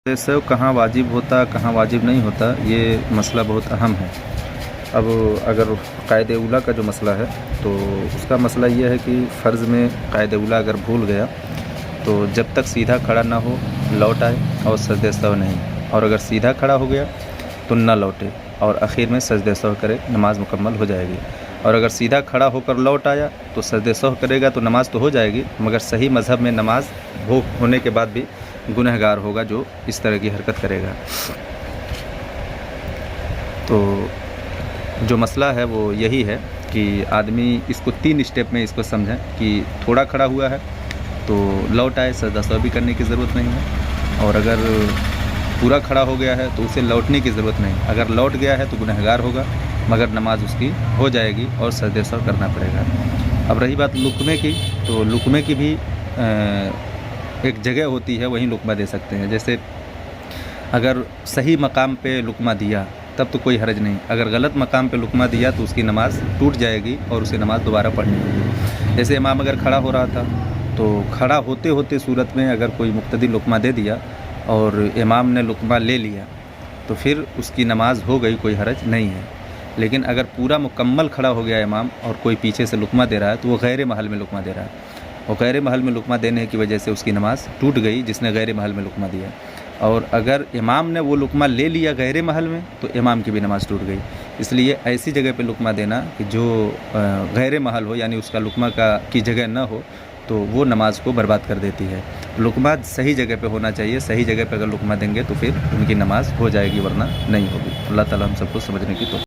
जैसे कहाँ वाजिब होता कहाँ वाजिब नहीं होता, ये मसला बहुत अहम है। अब अगर क़ायदे उला का जो मसला है तो उसका मसला ये है कि फ़र्ज़ में क़ायदे उला अगर भूल गया तो जब तक सीधा खड़ा ना हो लौट आए और सजदे सहव नहीं, और अगर सीधा खड़ा हो गया तो ना लौटे और आखिर में सजदे सहव करे, नमाज मुकम्मल हो जाएगी। और अगर सीधा खड़ा होकर लौट आया तो सजदे सहव करेगा तो नमाज तो हो जाएगी, मगर सही मज़हब में नमाज वो होने के बाद भी गुनहगार होगा जो इस तरह की हरकत करेगा। तो जो मसला है वो यही है कि आदमी इसको 3 स्टेप में इसको समझें कि थोड़ा खड़ा हुआ है तो लौट आए, सजदा सहव भी करने की ज़रूरत नहीं है। और अगर पूरा खड़ा हो गया है तो उसे लौटने की ज़रूरत नहीं, अगर लौट गया है तो गुनहगार होगा, मगर नमाज उसकी हो जाएगी और सजदे सहव करना पड़ेगा। अब रही बात लुक़मे की, तो लुक़मे की भी एक जगह होती है, वहीं लुक़मा दे सकते हैं। जैसे अगर सही मकाम पे लुक़मा दिया तब तो कोई हरज नहीं, अगर गलत मकाम पे लुक़मा दिया तो उसकी नमाज़ टूट जाएगी और उसे नमाज़ दोबारा पढ़नी होगी। जैसे इमाम अगर खड़ा हो रहा था तो खड़ा होते होते सूरत में अगर कोई मुक़्तदी लुक़मा दे दिया और इमाम ने लुक़मा ले लिया तो फिर उसकी नमाज़ हो गई, कोई हरज नहीं है। लेकिन अगर पूरा मुकम्मल खड़ा हो गया इमाम और कोई पीछे से लुक़मा दे रहा है तो वो गैर महल में लुक़मा दे रहा है, और गैर महल में लुक़मा देने की वजह से उसकी नमाज़ टूट गई जिसने गैर महल में लुक़मा दिया। और अगर इमाम ने वो लुक़मा ले लिया गैर महल में तो इमाम की भी नमाज़ टूट गई। इसलिए ऐसी जगह पे लुक़मा देना कि जो गैर महल हो, यानी उसका लुक़मा की जगह न हो, तो वो नमाज को बर्बाद कर देती है। लुक़मा सही जगह पे होना चाहिए, सही जगह पे अगर लुक़मा देंगे तो फिर उनकी नमाज़ हो जाएगी, वरना नहीं होगी। अल्लाह ताला हम सबको समझने की